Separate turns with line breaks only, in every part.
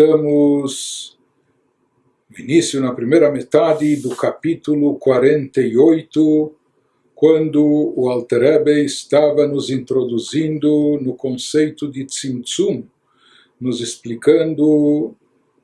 Estamos no início, na primeira metade do capítulo 48, quando o Alter Rebbe estava nos introduzindo no conceito de Tzimtzum, nos explicando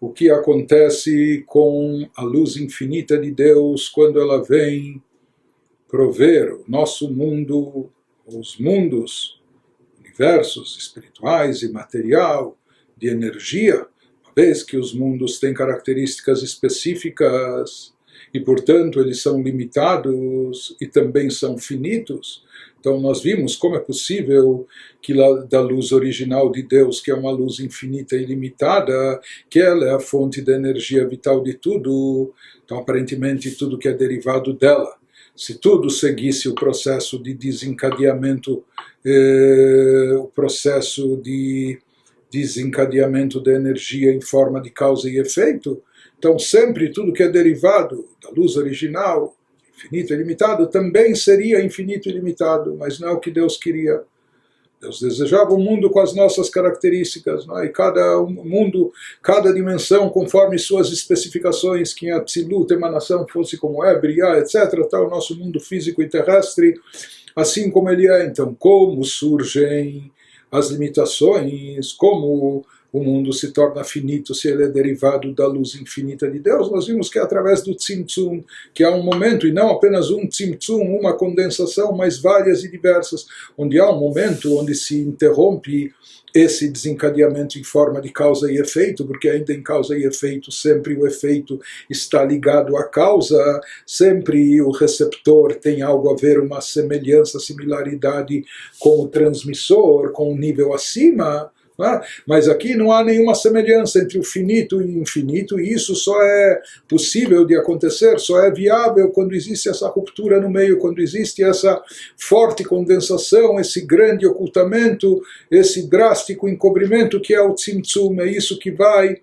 o que acontece com a luz infinita de Deus quando ela vem prover o nosso mundo, os mundos, universos espirituais e material, de energia, uma vez que os mundos têm características específicas e, portanto, eles são limitados e também são finitos. Então nós vimos como é possível que da luz original de Deus, que é uma luz infinita e ilimitada, que ela é a fonte da energia vital de tudo, então aparentemente tudo que é derivado dela, se tudo seguisse o processo de desencadeamento, o processo de desencadeamento da energia em forma de causa e efeito, então sempre tudo que é derivado da luz original, infinito e limitado, também seria infinito e limitado, mas não é o que Deus queria. Deus desejava um mundo com as nossas características, não é? E cada mundo, cada dimensão, conforme suas especificações, que em Atzilut, emanação, fosse como é, brilhar, etc., tal, o nosso mundo físico e terrestre, assim como ele é. Então, como surgem as limitações, como o mundo se torna finito se ele é derivado da luz infinita de Deus, nós vimos que é através do Tzimtzum, que há um momento, e não apenas um Tzimtzum, uma condensação, mas várias e diversas, onde há um momento onde se interrompe esse desencadeamento em forma de causa e efeito, porque ainda em causa e efeito sempre o efeito está ligado à causa, sempre o receptor tem algo a ver, uma semelhança, similaridade com o transmissor, com o nível acima, mas aqui não há nenhuma semelhança entre o finito e o infinito, e isso só é possível de acontecer, só é viável quando existe essa ruptura no meio, quando existe essa forte condensação, esse grande ocultamento, esse drástico encobrimento que é o Tzimtzum. É isso que vai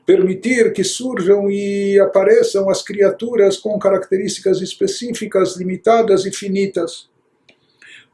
permitir que surjam e apareçam as criaturas com características específicas, limitadas e finitas.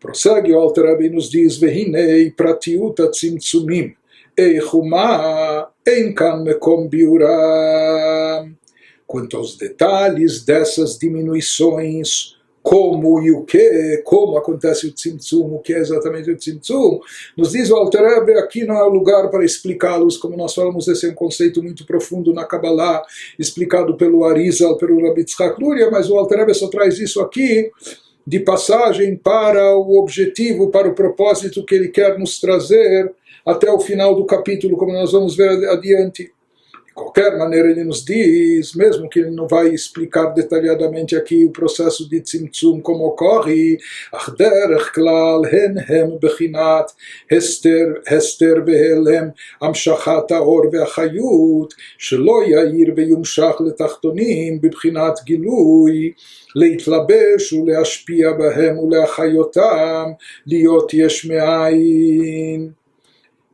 Prossegue o Alter Rebbe e nos diz: Vehinei pratiuta tzimtzumim eichuma en kan mekom biuram. Quanto aos detalhes dessas diminuições, como e o que, como acontece o tzimtzum, o que é exatamente o tzimtzum, nos diz o Alter Rebbe, aqui não é o lugar para explicá-los, como nós falamos, esse é um conceito muito profundo na Kabbalah, explicado pelo Arizal, pelo Rabbi Tzchak Luria, mas o Alter Rebbe só traz isso aqui de passagem para o objetivo, para o propósito que ele quer nos trazer até o final do capítulo, como nós vamos ver adiante. De qualquer maneira, ele nos diz, mesmo que ele não vai explicar detalhadamente aqui o processo de Tzimtzum, como ocorre, Ach derech klal hen hem bechinat hester vehelem amshachat haor veachayut shelo yair veyumshach letachtonim bebchinat gilui להתלבש ולהשפיע בהם ולהחיותם להיות יש מאין.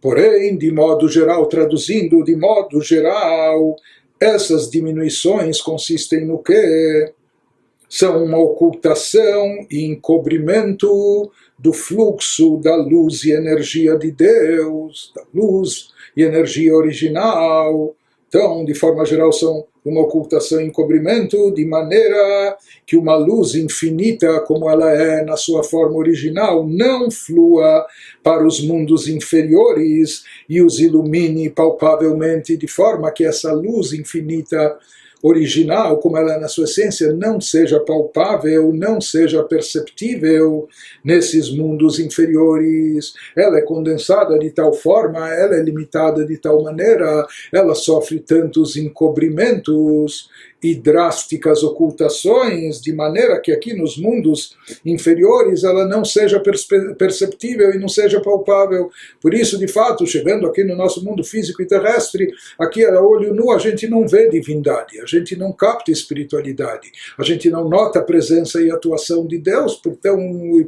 Porém, de modo geral, traduzindo, de modo geral, essas diminuições consistem no quê? São uma ocultação e encobrimento do fluxo da luz e energia de Deus, da luz e energia original. Então, de forma geral, são uma ocultação e encobrimento, de maneira que uma luz infinita, como ela é na sua forma original, não flua para os mundos inferiores e os ilumine palpavelmente, de forma que essa luz infinita original, como ela é na sua essência, não seja palpável, não seja perceptível nesses mundos inferiores. Ela é condensada de tal forma, ela é limitada de tal maneira, ela sofre tantos encobrimentos e drásticas ocultações, de maneira que aqui nos mundos inferiores ela não seja perceptível e não seja palpável. Por isso, de fato, chegando aqui no nosso mundo físico e terrestre, aqui a olho nu a gente não vê divindade, a gente não capta espiritualidade, a gente não nota a presença e atuação de Deus,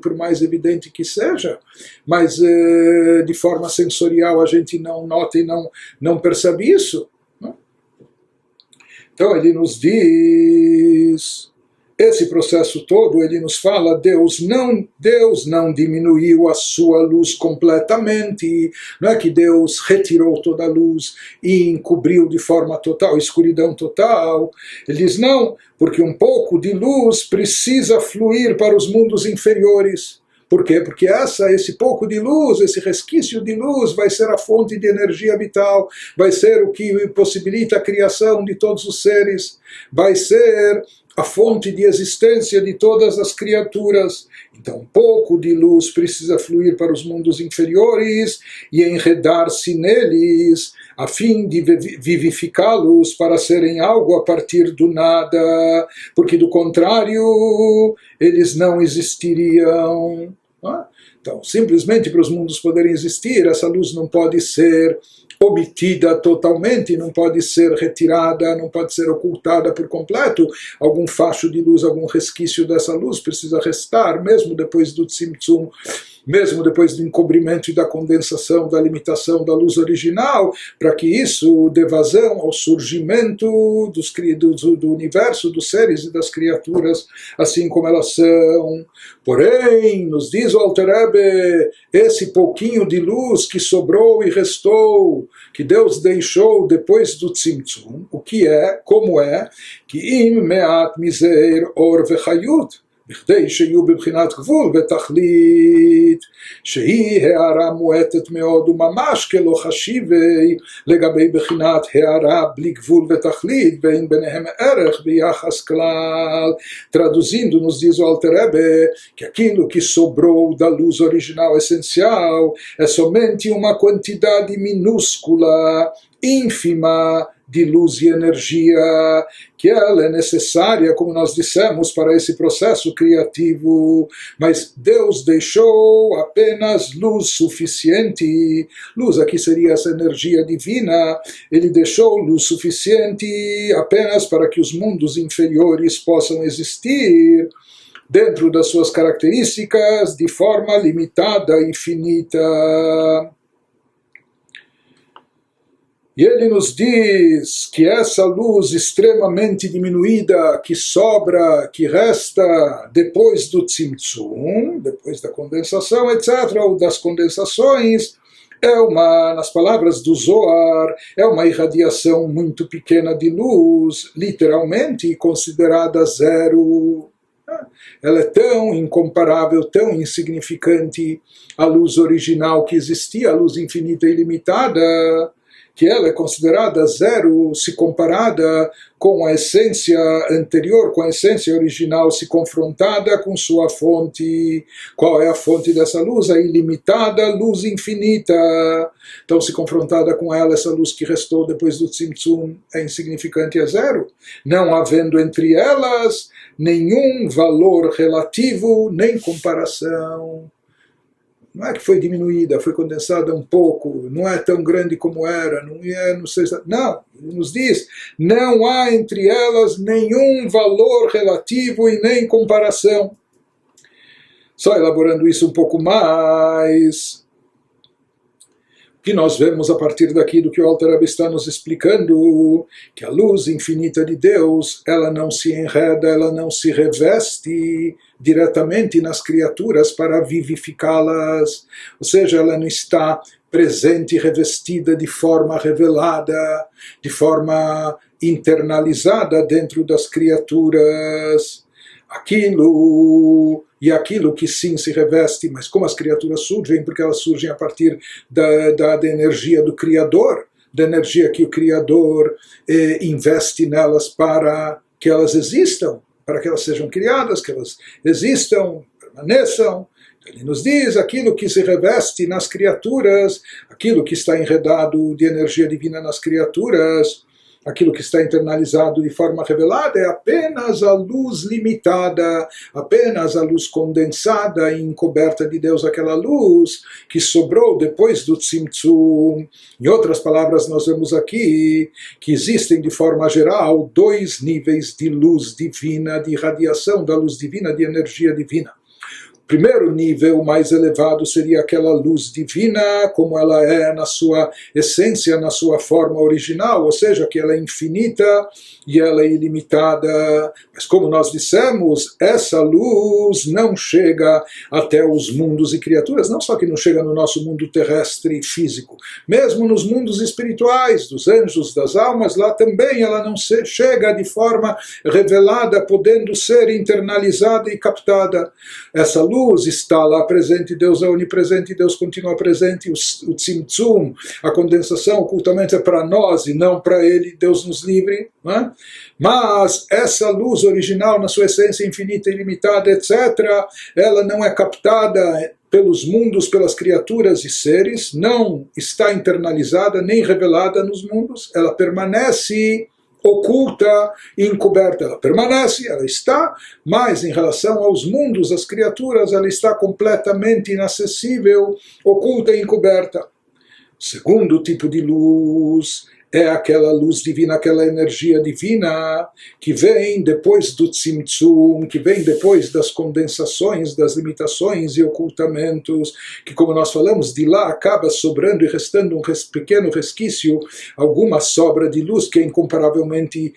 por mais evidente que seja, mas de forma sensorial a gente não nota e não percebe isso. Então ele nos diz esse processo todo, ele nos fala, Deus não diminuiu a sua luz completamente, não é que Deus retirou toda a luz e encobriu de forma total, escuridão total. Ele diz não, porque um pouco de luz precisa fluir para os mundos inferiores. Por quê? Porque esse pouco de luz, esse resquício de luz vai ser a fonte de energia vital, vai ser o que possibilita a criação de todos os seres, vai ser a fonte de existência de todas as criaturas. Então, um pouco de luz precisa fluir para os mundos inferiores e enredar-se neles, a fim de vivificá-los para serem algo a partir do nada, porque do contrário, eles não existiriam. Então, simplesmente para os mundos poderem existir, essa luz não pode ser obtida totalmente, não pode ser retirada, não pode ser ocultada por completo. Algum facho de luz, algum resquício dessa luz precisa restar, mesmo depois do tzimtzum, mesmo depois do encobrimento e da condensação, da limitação da luz original, para que isso dê vazão ao surgimento do universo, dos seres e das criaturas, assim como elas são. Porém, nos diz o Alter Rebbe, esse pouquinho de luz que sobrou e restou, que Deus deixou depois do tzimtzum, o que é, como é, que im me'at mizer or vechayut, בכדי שיהיו בבחינת גבול ותכלית, שהיא הערה מועטת מאוד וממש כלא חשיבי לגבי בחינת הערה בלי גבול ותכלית, ואין ביניהם ערך ביחס כלל. Traduzindo, nos diz o Alter Rebbe que aquilo que sobrou da luz original essencial é somente uma quantidade minúscula, ínfima, de luz e energia, que ela é necessária, como nós dissemos, para esse processo criativo, mas Deus deixou apenas luz suficiente. Luz aqui seria essa energia divina. Ele deixou luz suficiente apenas para que os mundos inferiores possam existir dentro das suas características de forma limitada e finita. E ele nos diz que essa luz extremamente diminuída, que sobra, que resta depois do tzimtzum, depois da condensação, etc., ou das condensações, nas palavras do Zohar, é uma irradiação muito pequena de luz, literalmente considerada zero. Ela é tão incomparável, tão insignificante à luz original que existia, a luz infinita e ilimitada, que ela é considerada zero se comparada com a essência anterior, com a essência original, se confrontada com sua fonte. Qual é a fonte dessa luz? A ilimitada luz infinita. Então, se confrontada com ela, essa luz que restou depois do tzimtzum é insignificante, é zero, não havendo entre elas nenhum valor relativo, nem comparação. Não é que foi diminuída, foi condensada um pouco, não é tão grande como era, não sei, não, ele nos diz, não há entre elas nenhum valor relativo e nem comparação. Só elaborando isso um pouco mais, o que nós vemos a partir daqui do que o Alter Rebbe está nos explicando, que a luz infinita de Deus, ela não se enreda, ela não se reveste diretamente nas criaturas para vivificá-las, ou seja, ela não está presente e revestida de forma revelada, de forma internalizada dentro das criaturas. Aquilo que sim se reveste, mas como as criaturas surgem? Porque elas surgem a partir da energia do Criador, da energia que o Criador investe nelas para que elas existam, para que elas sejam criadas, que elas existam, permaneçam. Ele nos diz aquilo que se reveste nas criaturas, aquilo que está enredado de energia divina nas criaturas, aquilo que está internalizado de forma revelada é apenas a luz limitada, apenas a luz condensada e encoberta de Deus, aquela luz que sobrou depois do tzimtzum. Em outras palavras, nós vemos aqui que existem de forma geral dois níveis de luz divina, de irradiação da luz divina, de energia divina. primeiro nível mais elevado seria aquela luz divina, como ela é na sua essência, na sua forma original, ou seja, que ela é infinita e ela é ilimitada. Mas como nós dissemos, essa luz não chega até os mundos e criaturas, não só que não chega no nosso mundo terrestre físico, mesmo nos mundos espirituais, dos anjos, das almas, lá também ela não chega de forma revelada, podendo ser internalizada e captada. Essa luz está lá presente, Deus é onipresente, Deus continua presente, o tzimtzum, a condensação ocultamente é para nós e não para ele, Deus nos livre, não é? Mas essa luz original, na sua essência infinita, ilimitada, etc., ela não é captada pelos mundos, pelas criaturas e seres, não está internalizada nem revelada nos mundos, ela permanece oculta e encoberta. Ela permanece, ela está, mas em relação aos mundos, às criaturas, ela está completamente inacessível, oculta e encoberta. O segundo tipo de luz é aquela luz divina, aquela energia divina que vem depois do tzimtzum, que vem depois das condensações, das limitações e ocultamentos, que, como nós falamos, de lá acaba sobrando e restando um pequeno resquício, alguma sobra de luz que é incomparavelmente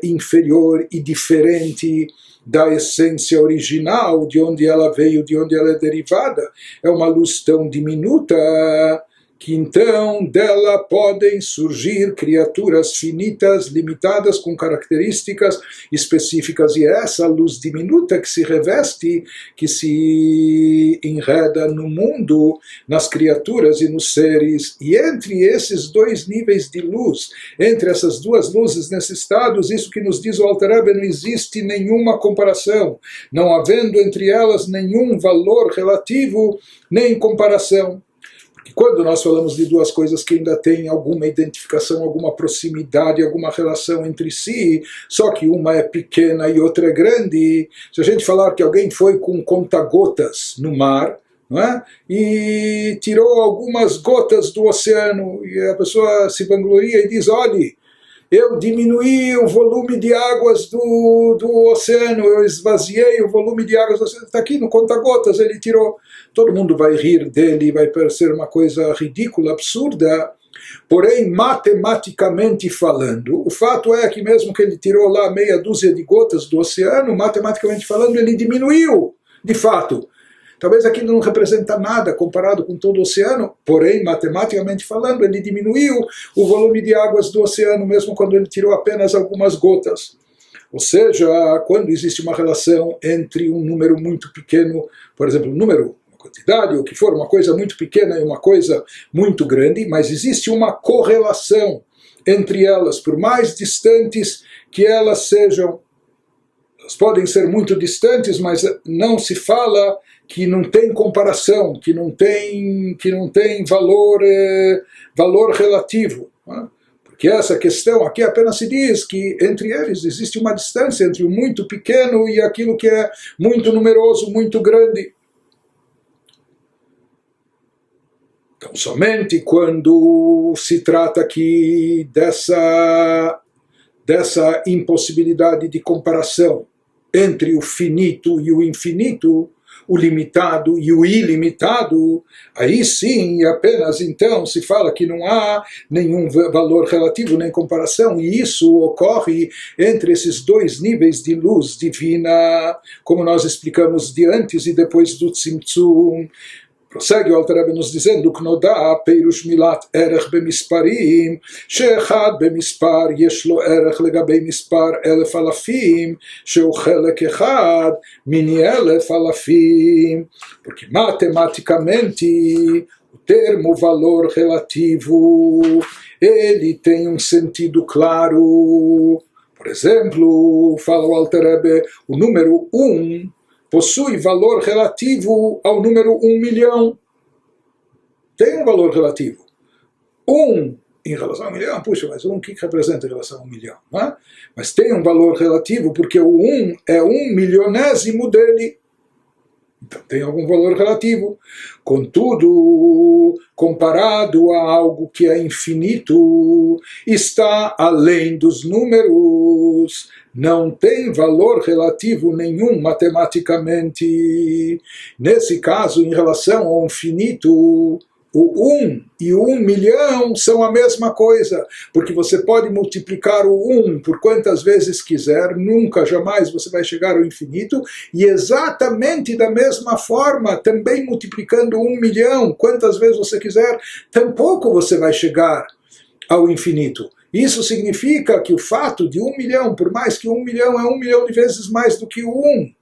inferior e diferente da essência original, de onde ela veio, de onde ela é derivada. É uma luz tão diminuta que então dela podem surgir criaturas finitas, limitadas, com características específicas, e é essa luz diminuta que se reveste, que se enreda no mundo, nas criaturas e nos seres. E entre esses dois níveis de luz, entre essas duas luzes nesses estados, isso que nos diz o Alter Rebbe, não existe nenhuma comparação, não havendo entre elas nenhum valor relativo, nem comparação. Quando nós falamos de duas coisas que ainda têm alguma identificação, alguma proximidade, alguma relação entre si, só que uma é pequena e outra é grande, se a gente falar que alguém foi com conta-gotas no mar, não é? E tirou algumas gotas do oceano, e a pessoa se vangloria e diz, olhe, eu diminuí o volume de águas do oceano, eu esvaziei o volume de águas do oceano, está aqui no conta-gotas, ele tirou. Todo mundo vai rir dele, vai parecer uma coisa ridícula, absurda, porém, matematicamente falando, o fato é que mesmo que ele tirou lá meia dúzia de gotas do oceano, matematicamente falando, ele diminuiu, de fato. Talvez aquilo não representa nada comparado com todo o oceano, porém, matematicamente falando, ele diminuiu o volume de águas do oceano, mesmo quando ele tirou apenas algumas gotas. Ou seja, quando existe uma relação entre um número muito pequeno, por exemplo, um número, uma quantidade, ou que for, uma coisa muito pequena e uma coisa muito grande, mas existe uma correlação entre elas, por mais distantes que elas sejam. Elas podem ser muito distantes, mas não se fala que não tem comparação, que não tem valor relativo. Né? Porque essa questão aqui apenas se diz que entre eles existe uma distância entre o muito pequeno e aquilo que é muito numeroso, muito grande. Então, somente quando se trata aqui dessa impossibilidade de comparação entre o finito e o infinito, o limitado e o ilimitado, aí sim, e apenas então, se fala que não há nenhum valor relativo nem comparação, e isso ocorre entre esses dois níveis de luz divina, como nós explicamos de antes e depois do Tzimtzum. Prossegue o Alter Rebbe nos dizendo que Knodá Peirush Milat Erech Bemisparim Sheechad Bemispar Yesh Lo Erech Legabei Mispar Elef Alafim Sheu Chelek Echad Mini Elef Alafim. Porque matematicamente o termo valor relativo ele tem um sentido claro. Por exemplo, fala o Alter Rebbe, o número 1 possui valor relativo ao número 1 milhão. Tem um valor relativo. 1 em relação a 1 milhão, puxa, mas 1 o que representa em relação a 1 milhão? Não é? Mas tem um valor relativo porque o 1 é 1 milionésimo dele. Então tem algum valor relativo. Contudo, comparado a algo que é infinito, está além dos números, não tem valor relativo nenhum matematicamente. Nesse caso, em relação ao infinito, o 1 e o 1 milhão são a mesma coisa, porque você pode multiplicar o 1 por quantas vezes quiser, nunca, jamais você vai chegar ao infinito, e exatamente da mesma forma, também multiplicando 1 milhão, quantas vezes você quiser, tampouco você vai chegar ao infinito. Isso significa que o fato de 1 milhão, por mais que 1 milhão é 1 milhão de vezes mais do que o 1,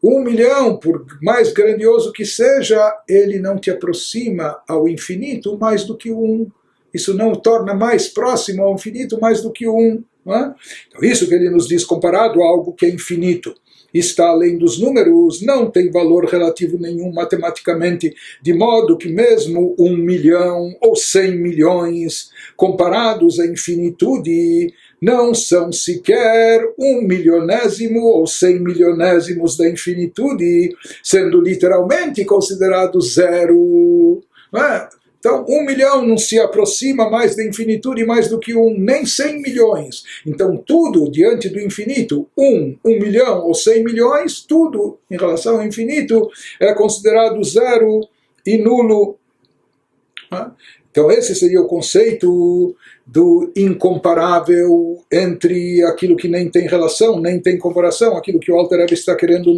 1 milhão, por mais grandioso que seja, ele não te aproxima ao infinito mais do que o 1. Isso não o torna mais próximo ao infinito mais do que o 1. Não é? Então, isso que ele nos diz, comparado a algo que é infinito, está além dos números, não tem valor relativo nenhum matematicamente, de modo que mesmo 1 milhão ou 100 milhões, comparados à infinitude, não são sequer 1 milionésimo ou 100 milionésimos da infinitude, sendo literalmente considerado zero. Não é? Então, 1 milhão não se aproxima mais da infinitude mais do que nem 100 milhões. Então, tudo diante do infinito, 1 milhão ou 100 milhões, tudo em relação ao infinito é considerado zero e nulo. Então, esse seria o conceito do incomparável entre aquilo que nem tem relação, nem tem comparação, aquilo que o Alter Rebbe está querendo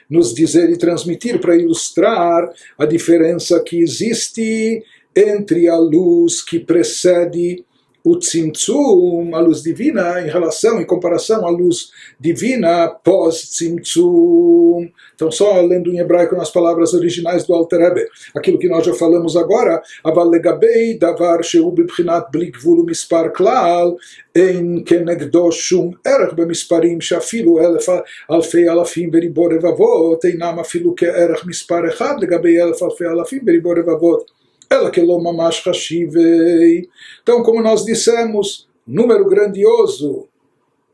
nos dizer e transmitir para ilustrar a diferença que existe entre a luz que precede o Tzimtzum, a luz divina, em relação, em comparação à luz divina pós-Tzimtzum. Então, só lendo em hebraico nas palavras originais do Alter Rebbe, aquilo que nós já falamos agora, Aval legabei davar shehu bibchinat bli gvul umispar klal, ein kenegdo shum erech bemesparim sheafilu elef alfei alafim beribo revavot, einam afilu ke'erech mispar echad legabei elef alfei alafim beribo revavot. Ela que lo mamash chashivei. Então, como nós dissemos, número grandioso,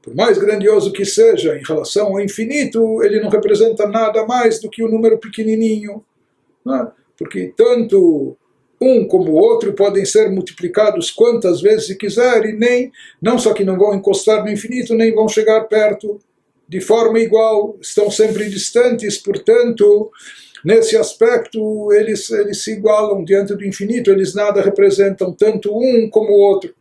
por mais grandioso que seja, em relação ao infinito, ele não representa nada mais do que o número pequenininho. Né? Porque tanto um como o outro podem ser multiplicados quantas vezes quiser e não só que não vão encostar no infinito, nem vão chegar perto de forma igual, estão sempre distantes, portanto, nesse aspecto, eles se igualam diante do infinito, eles nada representam, tanto um como o outro.